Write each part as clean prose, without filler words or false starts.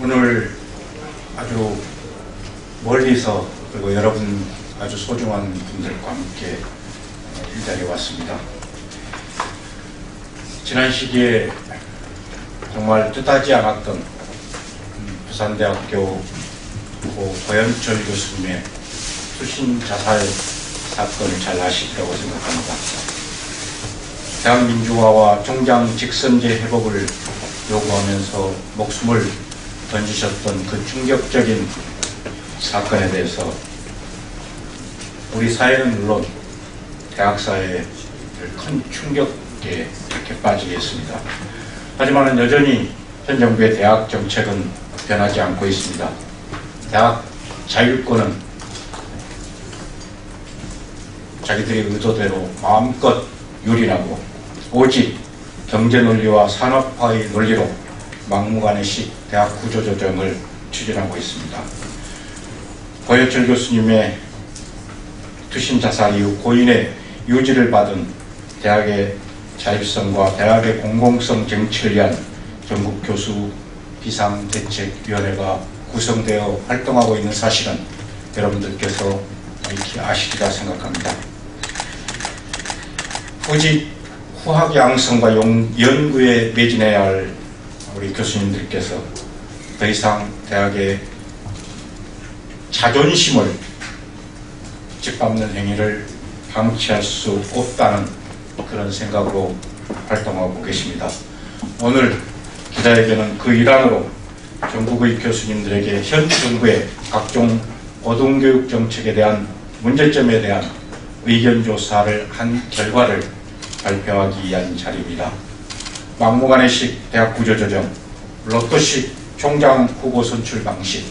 오늘 아주 멀리서 그리고 여러분 아주 소중한 분들과 함께 이 자리에 왔습니다. 지난 시기에 정말 뜻하지 않았던 부산대학교 고현철 교수님의 투신 자살 사건을 잘 아시리라고 생각합니다. 대한민주화와 총장 직선제 회복을 요구하면서 목숨을 던지셨던 그 충격적인 사건에 대해서 우리 사회는 물론 대학사회를 큰 충격에 이렇게 빠지게 했습니다. 하지만 여전히 현 정부의 대학 정책은 변하지 않고 있습니다. 대학 자율권은 자기들의 의도대로 마음껏 유린하고 오직 경제 논리와 산업화의 논리로 막무가내식 대학 구조조정을 추진하고 있습니다. 고현철 교수님의 투신 자살 이후 고인의 유지를 받은 대학의 자율성과 대학의 공공성 쟁취를 위한 전국 교수 비상대책위원회가 구성되어 활동하고 있는 사실은 여러분들께서 익히 아시리라 생각합니다. 오직 후학 양성과 연구에 매진해야 할 우리 교수님들께서 더 이상 대학의 자존심을 짓밟는 행위를 방치할 수 없다는 그런 생각으로 활동하고 계십니다. 오늘 기자회견은 그 일환으로 전국의 교수님들에게 현 정부의 각종 고등교육 정책에 대한 문제점에 대한 의견조사를 한 결과를 발표하기 위한 자리입니다. 막무가내식 대학 구조조정, 로또식 총장 후보 선출 방식,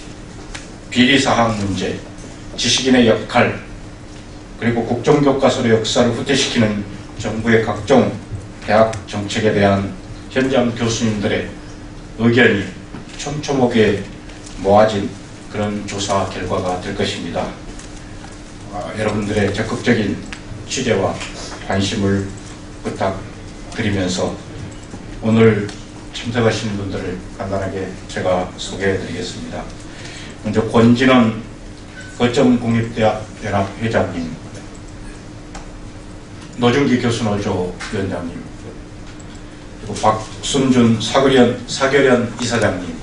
비리사학 문제, 지식인의 역할, 그리고 국정교과서의 역사를 후퇴시키는 정부의 각종 대학 정책에 대한 현장 교수님들의 의견이 촘촘하게 모아진 그런 조사 결과가 될 것입니다. 여러분들의 적극적인 취재와 관심을 부탁드리면서 오늘 참석하신 분들을 간단하게 제가 소개해 드리겠습니다. 먼저 권진원 거점국립대학 연합회장님, 노중기 교수노조 위원장님, 그리고 박순준 사결연 이사장님,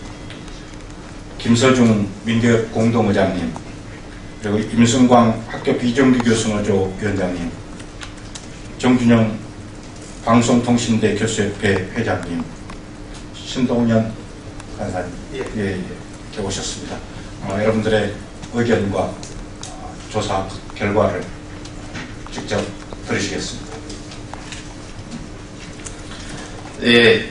김서중 민교협 공동의장님, 그리고 임승광 학교 비정규 교수노조 위원장님, 정준영 방송통신대 교수협회 회장님, 신동연 간사님, 이렇게 오셨습니다. 여러분들의 의견과 조사 결과를 직접 들으시겠습니다. 예,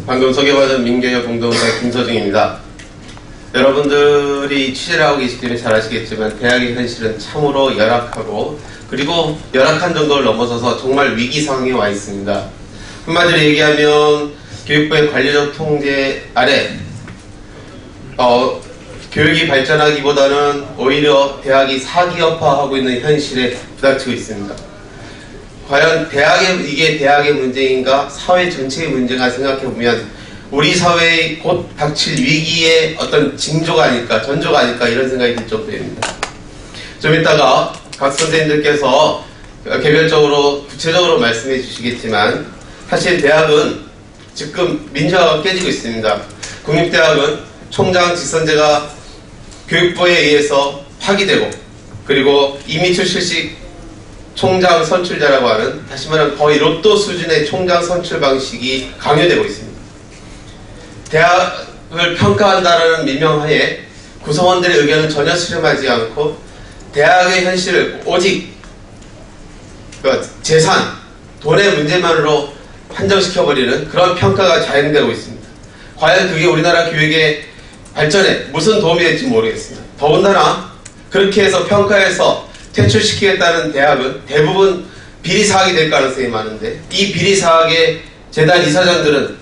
방금 소개받은 민교협 공동의장 김서중입니다. 여러분들이 취재를 하고 계시기 때문에 잘 아시겠지만 대학의 현실은 참으로 열악하고 그리고 열악한 정도를 넘어서서 정말 위기 상황에 와 있습니다. 한마디로 얘기하면 교육부의 관리적 통제 아래 교육이 발전하기보다는 오히려 대학이 사기업화하고 있는 현실에 부닥치고 있습니다. 과연 이게 대학의 문제인가 사회 전체의 문제가 생각해보면 우리 사회의 곧 닥칠 위기의 어떤 징조가 아닐까, 전조가 아닐까 이런 생각이 들 정도입니다. 좀 이따가 각 선생님들께서 개별적으로 구체적으로 말씀해 주시겠지만 사실 대학은 지금 민주화가 깨지고 있습니다. 국립대학은 총장 직선제가 교육부에 의해서 파기되고 그리고 이민철 실식 총장 선출자라고 하는 다시 말하면 거의 로또 수준의 총장 선출 방식이 강요되고 있습니다. 대학을 평가한다는 밀명하에 구성원들의 의견은 전혀 수렴하지 않고 대학의 현실을 오직 재산, 돈의 문제만으로 판정시켜버리는 그런 평가가 자행되고 있습니다. 과연 그게 우리나라 교육의 발전에 무슨 도움이 될지 모르겠습니다. 더군다나 그렇게 해서 평가해서 퇴출시키겠다는 대학은 대부분 비리사학이 될 가능성이 많은데 이 비리사학의 재단 이사장들은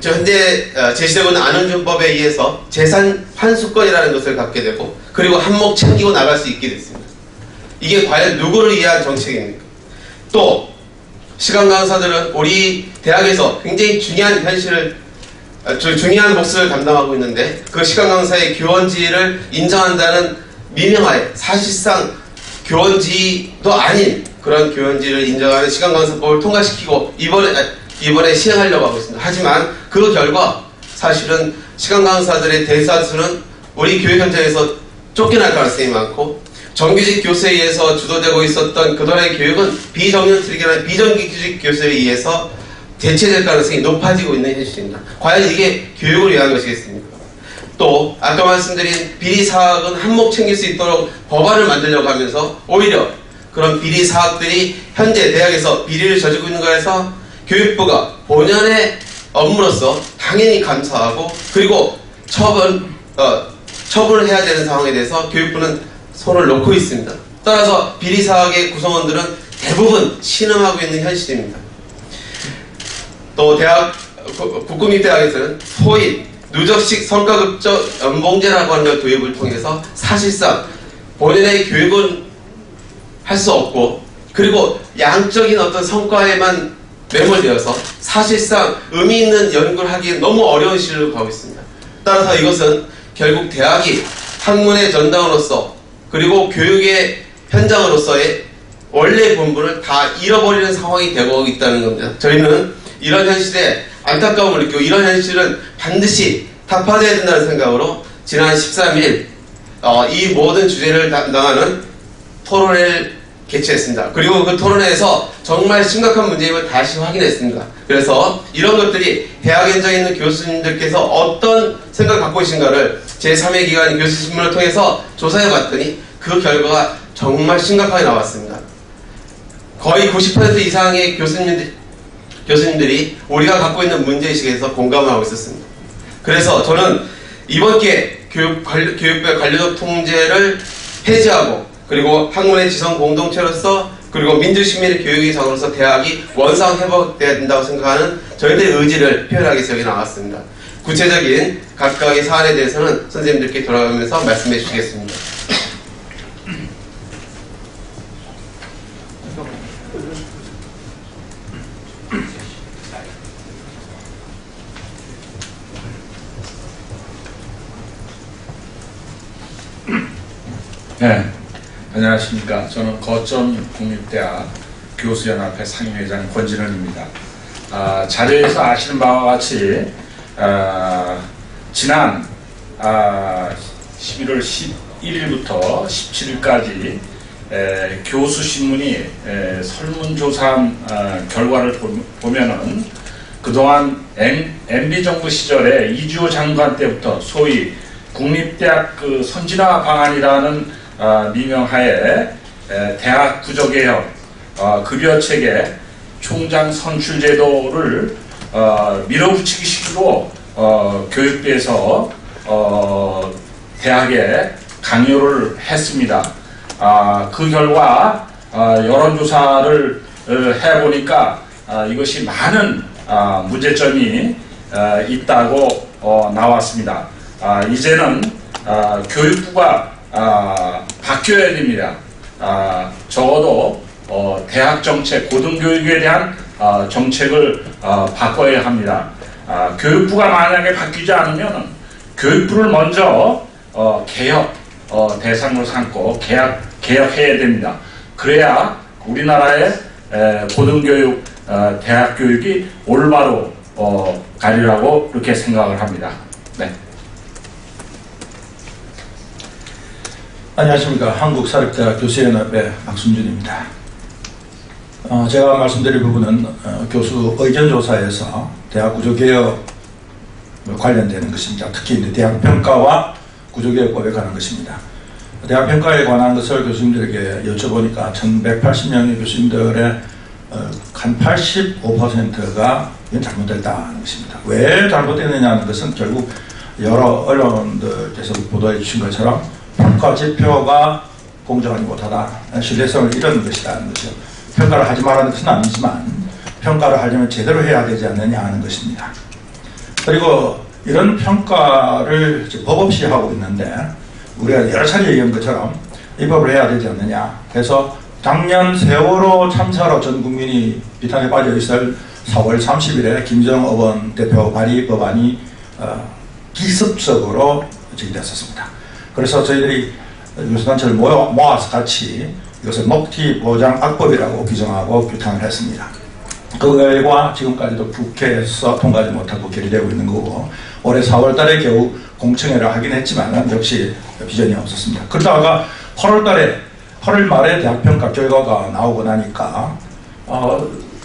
현재 제시되고 있는 안흥준법에 의해서 재산 환수권이라는 것을 갖게 되고 그리고 한몫 챙기고 나갈 수 있게 됐습니다. 이게 과연 누구를 위한 정책입니까? 또 시간 강사들은 우리 대학에서 굉장히 중요한 현실을 중요한 몫을 담당하고 있는데 그 시간 강사의 교원지를 인정한다는 미명하에 사실상 교원지도 아닌 그런 교원지를 인정하는 시간 강사법을 통과시키고 이번에 시행하려고 하고 있습니다. 하지만 그 결과 사실은 시간 강사들의 대다수는 우리 교육 현장에서 쫓겨날 가능성이 많고 정규직 교수에 의해서 주도되고 있었던 그동안의 교육은 비정규직 교수에 의해서 대체될 가능성이 높아지고 있는 현실입니다. 과연 이게 교육을 위한 것이겠습니까? 또 아까 말씀드린 비리 사학은 한몫 챙길 수 있도록 법안을 만들려고 하면서 오히려 그런 비리 사학들이 현재 대학에서 비리를 저지르고 있는 거에서 교육부가 본연의 업무로서 당연히 감사하고 그리고 처분을 해야 되는 상황에 대해서 교육부는 손을 놓고 있습니다. 따라서 비리 사학의 구성원들은 대부분 신음하고 있는 현실입니다. 또 국공립대학에서는 소위 누적식 성과급적 연봉제라고 하는 걸 도입을 통해서 사실상 본인의 교육은 할 수 없고 그리고 양적인 어떤 성과에만 매몰되어서 사실상 의미 있는 연구를 하기에 너무 어려운 시를 가고 있습니다. 따라서 이것은 결국 대학이 학문의 전당으로서 그리고 교육의 현장으로서의 원래 본분을 다 잃어버리는 상황이 되고 있다는 겁니다. 저희는 이런 현실에 안타까움을 느끼고 이런 현실은 반드시 타파되어야 된다는 생각으로 지난 13일 이 모든 주제를 담당하는 토론회를 개최했습니다. 그리고 그 토론회에서 정말 심각한 문제임을 다시 확인했습니다. 그래서 이런 것들이 대학 현장에 있는 교수님들께서 어떤 생각을 갖고 계신가를 제3의 기관인 교수신문을 통해서 조사해봤더니 그 결과가 정말 심각하게 나왔습니다. 거의 90% 이상의 교수님들이 우리가 갖고 있는 문제의식에 대해서 공감을 하고 있었습니다. 그래서 저는 이번 기회에 교육부의 관료적 통제를 폐지하고 그리고 학문의 지성 공동체로서 그리고 민주시민의 교육의 장으로서 대학이 원상 회복돼야 된다고 생각하는 저희들의 의지를 표현하기 위해서 여기 나왔습니다. 구체적인 각각의 사안에 대해서는 선생님들께 돌아가면서 말씀해 주시겠습니다. 네, 안녕하십니까. 저는 거점 국립대학 교수연합회 상임회장 권진원입니다. 자료에서 아시는 바와 같이 지난 11월 11일부터 17일까지 교수신문이 설문조사한 결과를 보면은 그동안 MB정부 시절에 이주호 장관 때부터 소위 국립대학 그 선진화 방안이라는 미명하에 대학 구조개혁, 급여체계, 총장 선출제도를 밀어붙이기 식으로 교육부에서 대학에 강요를 했습니다. 그 결과 여론조사를 해보니까 이것이 많은 문제점이 있다고 나왔습니다. 이제는 교육부가 바뀌어야 됩니다. 적어도 대학 정책, 고등교육에 대한 정책을 바꿔야 합니다. 교육부가 만약에 바뀌지 않으면 교육부를 먼저 개혁 대상으로 삼고 개혁해야 됩니다. 그래야 우리나라의 고등교육, 대학교육이 올바로 가리라고 그렇게 생각을 합니다. 네. 안녕하십니까. 한국사립대학 교수연합회 박순준입니다. 제가 말씀드릴 부분은 교수 의견조사에서 대학 구조개혁 관련되는 것입니다. 특히 이제 대학평가와 구조개혁법에 관한 것입니다. 대학평가에 관한 것을 교수님들에게 여쭤보니까 1180명의 교수님들의 한 85%가 이건 잘못됐다는 것입니다. 왜 잘못됐느냐는 것은 결국 여러 언론들께서 보도해 주신 것처럼 평가 지표가 공정하지 못하다, 신뢰성을 잃은 것이라는 것이죠. 평가를 하지 말라는 것은 아니지만 평가를 하려면 제대로 해야 되지 않느냐 하는 것입니다. 그리고 이런 평가를 법 없이 하고 있는데 우리가 여러 차례 얘기한 것처럼 입법을 해야 되지 않느냐. 그래서 작년 세월호 참사로 전 국민이 비탄에 빠져 있을 4월 30일에 김정은 대표 발의 법안이 기습적으로 제기됐었습니다. 그래서 저희들이 교수단체를 모아서 같이 이것을 먹튀 보장 악법이라고 규정하고 규탄을 했습니다. 그 결과 지금까지도 국회에서 통과하지 못하고 결의되고 있는 거고, 올해 4월 달에 겨우 공청회를 하긴 했지만 역시 비전이 없었습니다. 그러다가 8월 말에 대학평가 결과가 나오고 나니까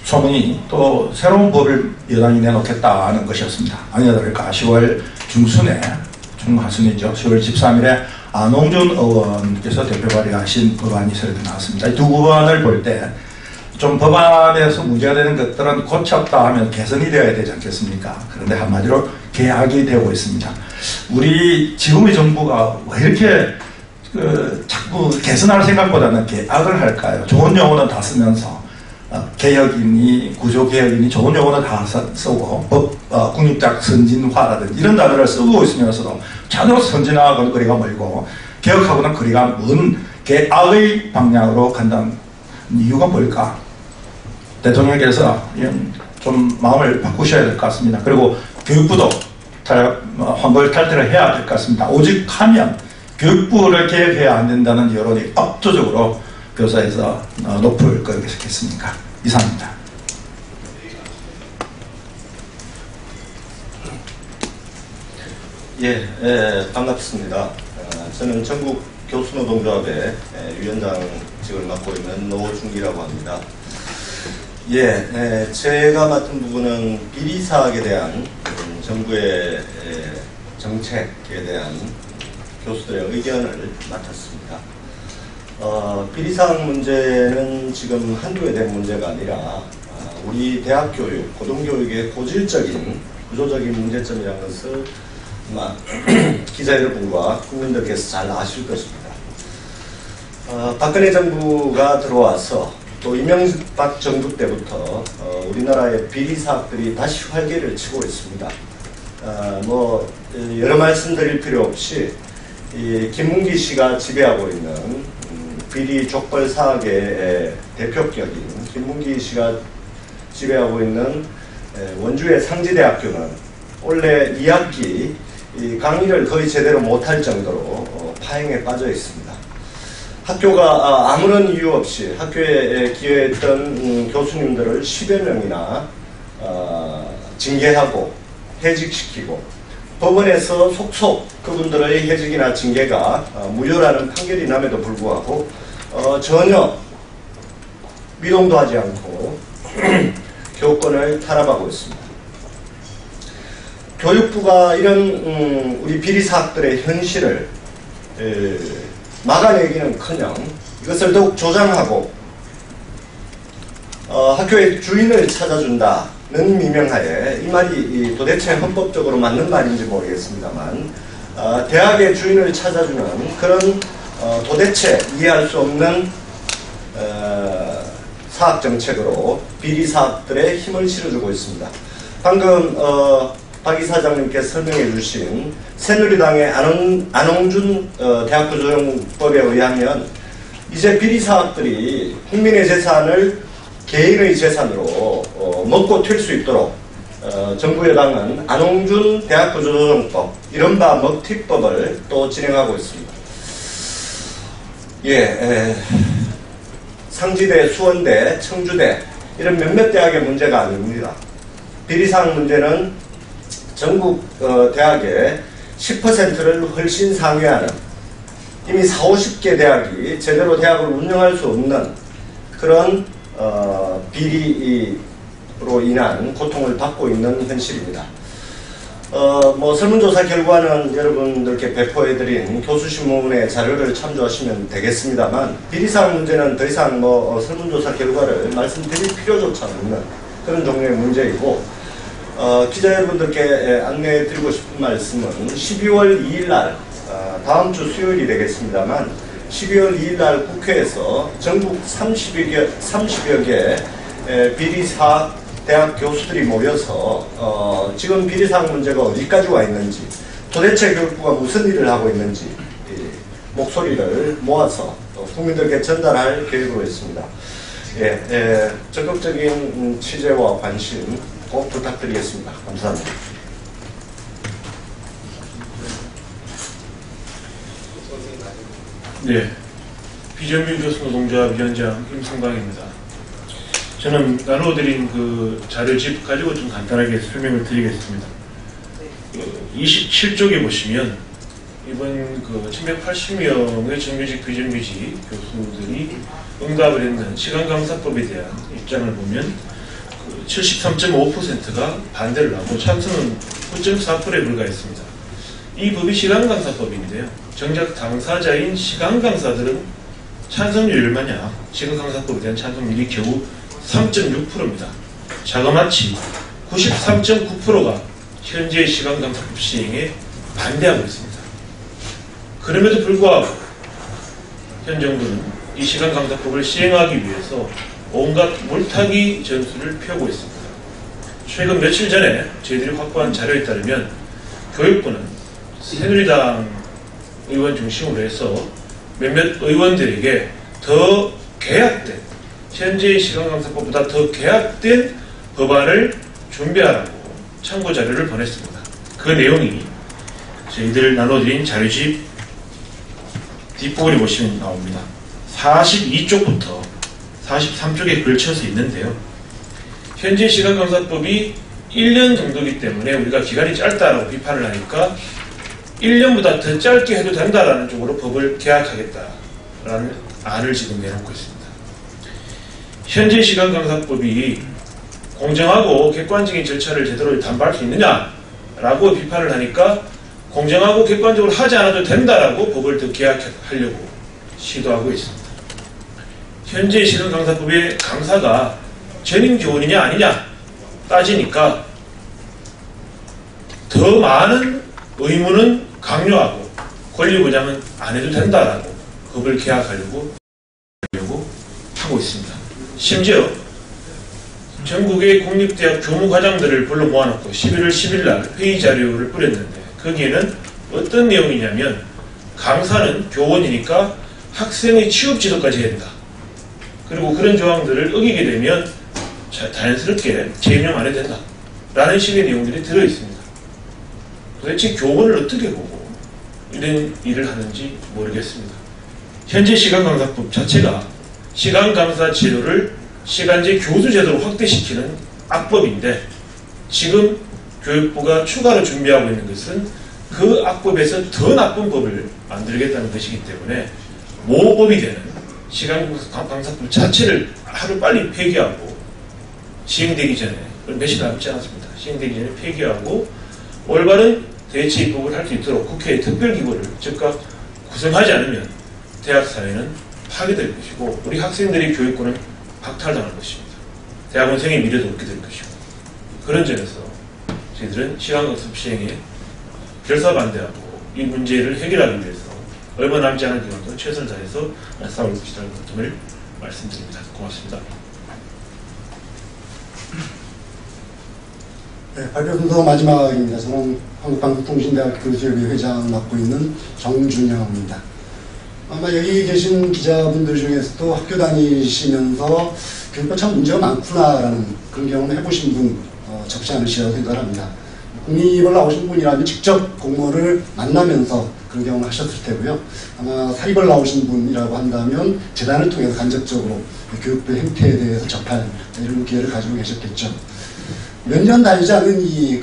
소문이 또 새로운 법을 여당이 내놓겠다는 것이었습니다. 아니나 다를까 10월 중하순이죠. 10월 13일에 안홍준 의원께서 대표 발의하신 법안이 새로 나왔습니다. 이 두 법안을 볼 때 좀 법안에서 문제가 되는 것들은 고쳤다 하면 개선이 되어야 되지 않겠습니까? 그런데 한마디로 개악이 되고 있습니다. 우리 지금의 정부가 왜 이렇게 자꾸 개선할 생각보다는 개악을 할까요? 좋은 용어는 다 쓰면서 개혁이니 구조개혁이니 좋은 용어는 다 쓰고 국립적 선진화라든지 이런 단어를 쓰고 있으면서도 전혀 선진화하고는 거리가 멀고 개혁하고는 거리가 먼 개악의 방향으로 간다는 이유가 뭘까? 대통령께서 좀 마음을 바꾸셔야 될 것 같습니다. 그리고 교육부도 환골 탈퇴를 해야 될 것 같습니다. 오직 하면 교육부를 개혁해야 안 된다는 여론이 압도적으로 교사에서 높을 거겠습니까? 이상입니다. 반갑습니다. 저는 전국 교수노동조합의 위원장직을 맡고 있는 노중기라고 합니다. 제가 맡은 부분은 비리사학에 대한 정부의 정책에 대한 교수들의 의견을 맡았습니다. 비리사학 문제는 지금 한두 해 된 문제가 아니라 우리 대학 교육, 고등교육의 고질적인 구조적인 문제점이라는 것을 아마 기자 여러분과 국민들께서 잘 아실 것입니다. 박근혜 정부가 들어와서 또 이명박 정부 때부터 우리나라의 비리사학들이 다시 활개를 치고 있습니다. 여러 말씀 드릴 필요 없이 김문기 씨가 지배하고 있는 비리 족벌 사학의 대표격인 김문기 씨가 지배하고 있는 원주의 상지대학교는 원래 2학기 강의를 거의 제대로 못할 정도로 파행에 빠져 있습니다. 학교가 아무런 이유 없이 학교에 기여했던 교수님들을 10여 명이나 징계하고 해직시키고 법원에서 속속 그분들의 해직이나 징계가 무효라는 판결이 남에도 불구하고 전혀 미동도 하지 않고 교권을 탄압하고 있습니다. 교육부가 이런 우리 비리사학들의 현실을 막아내기는커녕 이것을 더욱 조장하고 학교의 주인을 찾아준다는 미명하에 이 말이 도대체 헌법적으로 맞는 말인지 모르겠습니다만 대학의 주인을 찾아주는 그런 도대체 이해할 수 없는 사학정책으로 비리사학들의 힘을 실어주고 있습니다. 방금 박 이사장님께서 설명해 주신 새누리당의 안홍준 대학구조정법에 의하면 이제 비리사학들이 국민의 재산을 개인의 재산으로 먹고 튈 수 있도록 정부 여당은 안홍준 대학구조정법 이른바 먹튀법을 또 진행하고 있습니다. 상지대, 수원대, 청주대 이런 몇몇 대학의 문제가 아닙니다. 비리사학 문제는 전국 대학의 10%를 훨씬 상회하는 이미 40-50개 대학이 제대로 대학을 운영할 수 없는 그런 비리로 인한 고통을 받고 있는 현실입니다. 설문조사 결과는 여러분들께 배포해드린 교수신문의 자료를 참조하시면 되겠습니다만 비리사학 문제는 더 이상 설문조사 결과를 말씀드릴 필요조차 없는 그런 종류의 문제이고 기자 여러분들께 안내해 드리고 싶은 말씀은 12월 2일날 다음 주 수요일이 되겠습니다만 12월 2일날 국회에서 전국 30여 개 비리사학 대학 교수들이 모여서 지금 비리사학 문제가 어디까지 와 있는지 도대체 교육부가 무슨 일을 하고 있는지 목소리를 모아서 국민들께 전달할 계획으로 있습니다. 적극적인 취재와 관심 꼭 부탁드리겠습니다. 감사합니다. 네, 비정규 교수노동조합 위원장 임성광입니다. 저는 나눠드린 그 자료집 가지고 좀 간단하게 설명을 드리겠습니다. 27쪽에 보시면 이번 그 1180명의 정규직 비정규직 교수들이 응답을 했는 시간강사법에 대한 입장을 보면 73.5%가 반대를 하고 찬성은 9.4%에 불과했습니다. 이 법이 시간강사법인데요. 정작 당사자인 시간강사들은 찬성률이 얼마냐? 시간강사법에 대한 찬성률이 겨우 3.6%입니다. 자그마치 93.9%가 현재의 시간강사법 시행에 반대하고 있습니다. 그럼에도 불구하고 현 정부는 이 시간강사법을 시행하기 위해서 온갖 물타기 전술을 펴고 있습니다. 최근 며칠 전에 저희들이 확보한 자료에 따르면 교육부는 새누리당 의원 중심으로 해서 몇몇 의원들에게 더 개혁된, 현재의 시간강사법보다 더 개혁된 법안을 준비하라고 참고 자료를 보냈습니다. 그 내용이 저희들 나눠드린 자료집 뒷부분에 보시면 나옵니다. 42쪽부터 43쪽에 걸쳐서 있는데요. 현재 시간강사법이 1년 정도이기 때문에 우리가 기간이 짧다라고 비판을 하니까 1년보다 더 짧게 해도 된다라는 쪽으로 법을 개혁하겠다라는 안을 지금 내놓고 있습니다. 현재 시간강사법이 공정하고 객관적인 절차를 제대로 담보할 수 있느냐라고 비판을 하니까 공정하고 객관적으로 하지 않아도 된다라고 법을 더 개혁하려고 시도하고 있습니다. 현재 시간강사법의 강사가 전임 교원이냐 아니냐 따지니까 더 많은 의무는 강요하고 권리 보장은 안 해도 된다라고 법을 개혁하려고 하고 있습니다. 심지어 전국의 공립대학 교무과장들을 불러 모아놓고 11월 10일 날 회의 자료를 뿌렸는데 거기에는 어떤 내용이냐면 강사는 교원이니까 학생의 취업 지도까지 해야 된다. 그리고 그런 조항들을 어기게 되면 자연스럽게 재임용 안 해도 된다. 라는 식의 내용들이 들어있습니다. 도대체 교원을 어떻게 보고 이런 일을 하는지 모르겠습니다. 현재 시간강사법 자체가 시간강사 제도를 시간제 교수 제도로 확대시키는 악법인데 지금 교육부가 추가로 준비하고 있는 것은 그 악법에서 더 나쁜 법을 만들겠다는 것이기 때문에 모법이 되는 시간강사법 자체를 하루 빨리 폐기하고 시행되기 전에 몇일 남지 않았습니다. 시행되기 전에 폐기하고 올바른 대체 입법을 할 수 있도록 국회의 특별기구를 즉각 구성하지 않으면 대학 사회는 파괴될 것이고 우리 학생들의 교육권은 박탈당할 것입니다. 대학원생의 미래도 없게 될 것이고 그런 점에서 저희들은 시간강사법 시행에 결사반대하고 이 문제를 해결하기 위해서 얼마 남지 않은 기간 동안 최선을 다해서 싸울 것이라는 것을 말씀드립니다. 고맙습니다. 네, 발표 순서 마지막입니다. 저는 한국방송통신대학교 교수협의 회장을 맡고 있는 정준영입니다. 아마 여기 계신 기자분들 중에서도 학교 다니시면서 교육과 참 문제가 많구나라는 그런 경험을 해보신 분 적지 않으시라고 생각합니다. 국립을 나오신 분이라면 직접 공무원을 만나면서 그런 경험을 하셨을 테고요. 아마 사립을 나오신 분이라고 한다면 재단을 통해서 간접적으로 교육부의 행태에 대해서 접할 이런 기회를 가지고 계셨겠죠. 몇 년 다니지 않은 이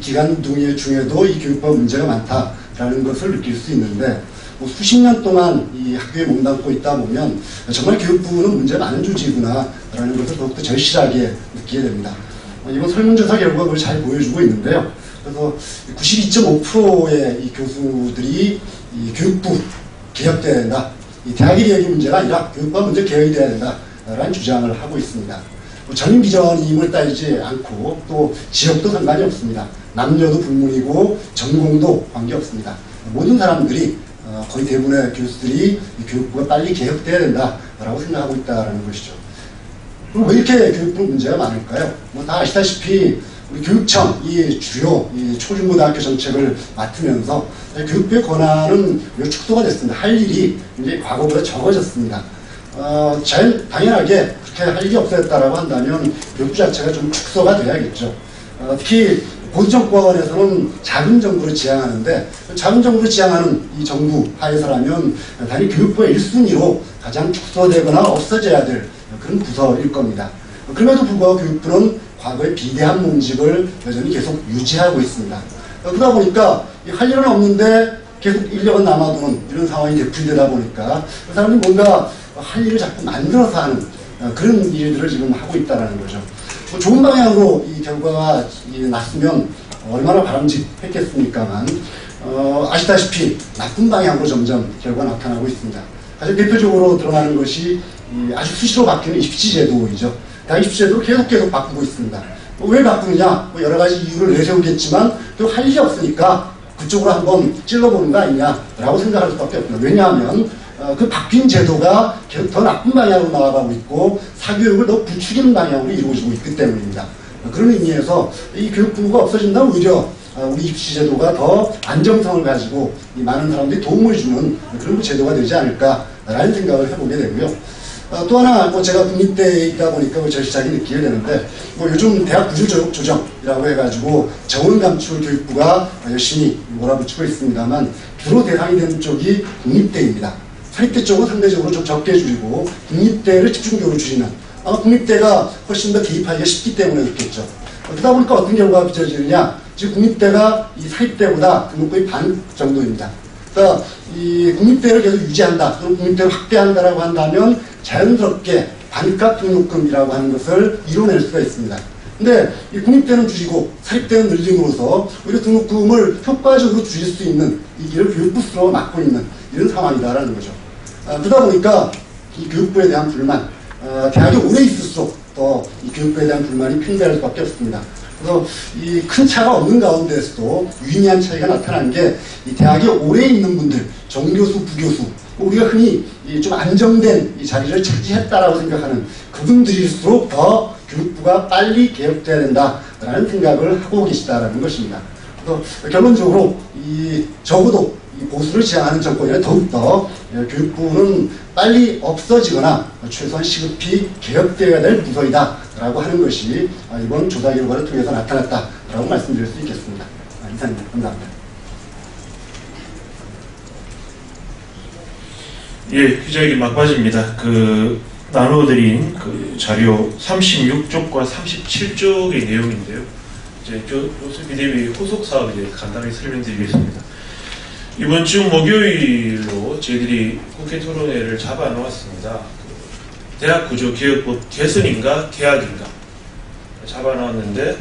기간 중에도 이 교육부가 문제가 많다라는 것을 느낄 수 있는데 뭐 수십 년 동안 이 학교에 몸담고 있다 보면 정말 교육부는 문제 많은 조직이구나라는 것을 더욱더 절실하게 느끼게 됩니다. 이번 설문조사 결과가 그걸 잘 보여주고 있는데요. 그래서 92.5%의 이 교수들이 이 교육부 개혁돼야 된다. 이 대학의 개혁이 문제가 아니라 교육부가 먼저 개혁이 돼야 된다라는 주장을 하고 있습니다. 전임 비전임을 따지지 않고 또 지역도 상관이 없습니다. 남녀도 불문이고 전공도 관계없습니다. 모든 사람들이 거의 대부분의 교수들이 이 교육부가 빨리 개혁돼야 된다라고 생각하고 있다는 것이죠. 그럼 왜 이렇게 교육부 문제가 많을까요? 뭐 다 아시다시피 우리 교육청 이 주요 이 초중고등학교 정책을 맡으면서 교육부의 권한은 축소가 됐습니다. 할 일이 이제 과거보다 적어졌습니다. 당연하게 그렇게 할 일이 없어졌다라고 한다면 교육부 자체가 좀 축소가 돼야겠죠. 특히 보수 정권에서는 작은 정부를 지향하는데 작은 정부를 지향하는 이 정부 하에서라면 당연히 교육부의 1순위로 가장 축소되거나 없어져야 될 그런 부서일 겁니다. 그럼에도 불구하고 교육부는 과거의 비대한 몸집을 여전히 계속 유지하고 있습니다. 그러다 보니까 할 일은 없는데 계속 인력은 남아도는 이런 상황이 되풀이되다 보니까 그 사람이 뭔가 할 일을 자꾸 만들어서 하는 그런 일들을 지금 하고 있다는 거죠. 좋은 방향으로 이 결과가 났으면 얼마나 바람직했겠습니까만 아시다시피 나쁜 방향으로 점점 결과가 나타나고 있습니다. 가장 대표적으로 드러나는 것이 아주 수시로 바뀌는 입시 제도이죠. 입시 제도를 계속 바꾸고 있습니다. 왜 바꾸느냐? 여러 가지 이유를 내세우겠지만 또 할 일이 없으니까 그쪽으로 한번 찔러보는 거 아니냐라고 생각할 수밖에 없습니다. 왜냐하면 그 바뀐 제도가 계속 더 나쁜 방향으로 나아가고 있고 사교육을 더 부추기는 방향으로 이루어지고 있기 때문입니다. 그런 의미에서 이 교육부가 없어진다면 오히려 우리 입시 제도가 더 안정성을 가지고 이 많은 사람들이 도움을 주는 그런 제도가 되지 않을까라는 생각을 해보게 되고요. 또 하나 제가 국립대에 있다 보니까 절실하게 느끼게 되는데 요즘 대학 구조 조정이라고 해가지고 정원 감출 교육부가 열심히 몰아붙이고 있습니다만 주로 대상이 되는 쪽이 국립대입니다. 사립대 쪽은 상대적으로 좀 적게 줄이고 국립대를 집중적으로 줄이는 아마 국립대가 훨씬 더 개입하기가 쉽기 때문에 그렇겠죠. 그러다 보니까 어떤 결과가 빚어지느냐, 지금 국립대가 이 사립대보다 등록금이 반 정도입니다. 그러니까 이 국립대를 계속 유지한다, 그럼 국립대를 확대한다라고 한다면 자연스럽게 반값 등록금이라고 하는 것을 이뤄낼 수가 있습니다. 근데 이 국립대는 줄이고 사립대는 늘림으로써 오히려 등록금을 효과적으로 줄일 수 있는 이 길을 교육부 스스로 막고 있는 이런 상황이다라는 거죠. 그러다 보니까 이 교육부에 대한 불만, 대학에 오래 있을수록 더 이 교육부에 대한 불만이 팽배할 수밖에 없습니다. 그래서 이 큰 차가 없는 가운데서도 유의미한 차이가 나타난 게 이 대학에 오래 있는 분들, 정교수, 부교수, 우리가 흔히 좀 안정된 이 자리를 차지했다라고 생각하는 그분들일수록 더 교육부가 빨리 개혁돼야 된다라는 생각을 하고 계시다라는 것입니다. 그래서 결론적으로 적어도 이 보수를 지향하는 정권이나 더욱더 교육부는 빨리 없어지거나 최소한 시급히 개혁되어야 될 부서이다라고 하는 것이 이번 조사 결과를 통해서 나타났다라고 말씀드릴 수 있겠습니다. 이상입니다. 감사합니다. 예, 기자에게 막바지입니다. 나눠드린 자료 36쪽과 37쪽의 내용인데요. 이제 교수 비대위 후속 사업에 대해서 간단히 설명드리겠습니다. 이번 주 목요일로 저희들이 국회 토론회를 잡아놓았습니다. 대학 구조 개혁법 개선인가 개학인가 잡아놓았는데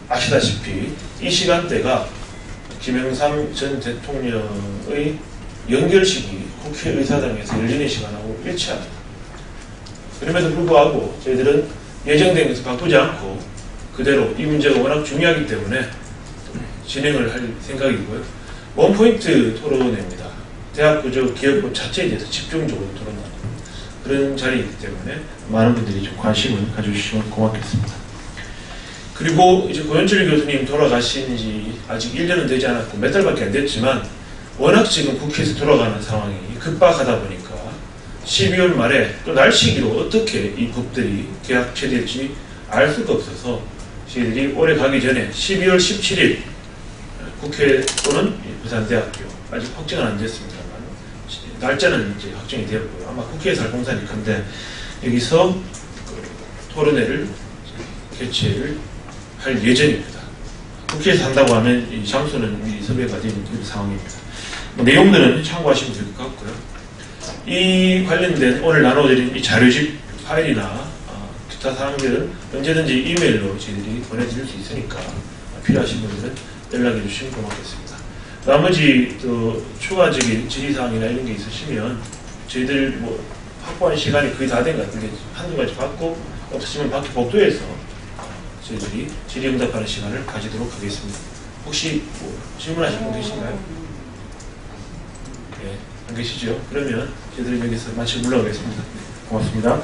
아시다시피 이 시간대가 김영삼 전 대통령의 연결식이 국회의사당에서 열리는 시간하고 일치합니다. 그럼에도 불구하고 저희들은 예정된 것을 바꾸지 않고 그대로 이 문제가 워낙 중요하기 때문에 진행을 할 생각이고요. 원포인트 토론회입니다. 대학 구조 개혁법 자체에 대해서 집중적으로 토론하는 그런 자리이기 때문에 많은 분들이 좀 관심을 가져주시면 고맙겠습니다. 그리고 이제 고현철 교수님 돌아가신 지 아직 1년은 되지 않았고 몇 달밖에 안 됐지만 워낙 지금 국회에서 돌아가는 상황이 급박하다 보니까 12월 말에 또 날씨기로 어떻게 이 법들이 개학체될지 알 수가 없어서 저희들이 올해 가기 전에 12월 17일 국회 또는 부산대학교 아직 확정은 안 됐습니다만 날짜는 이제 확정이 되었고요. 아마 국회에서 할 공산이 큰데 여기서 토론회를 개최를 할 예정입니다. 국회에서 한다고 하면 이 장소는 미리 섭외가 되는 그런 상황입니다. 내용들은 참고하시면 될 것 같고요. 이 관련된 오늘 나눠드린 이 자료집 파일이나 기타 사항들은 언제든지 이메일로 저희들이 보내드릴 수 있으니까 필요하신 분들은 연락해 주시면 고맙겠습니다. 나머지 또 추가적인 질의사항이나 이런 게 있으시면 저희들 확보한 시간이 거의 다 된 것 같은데 한두 가지 받고 없으시면 밖에 복도에서 저희들이 질의응답하는 시간을 가지도록 하겠습니다. 혹시 질문하실 분 계신가요? 네, 안 계시죠? 그러면 저희들은 여기서 마치고 물러가겠습니다. 고맙습니다.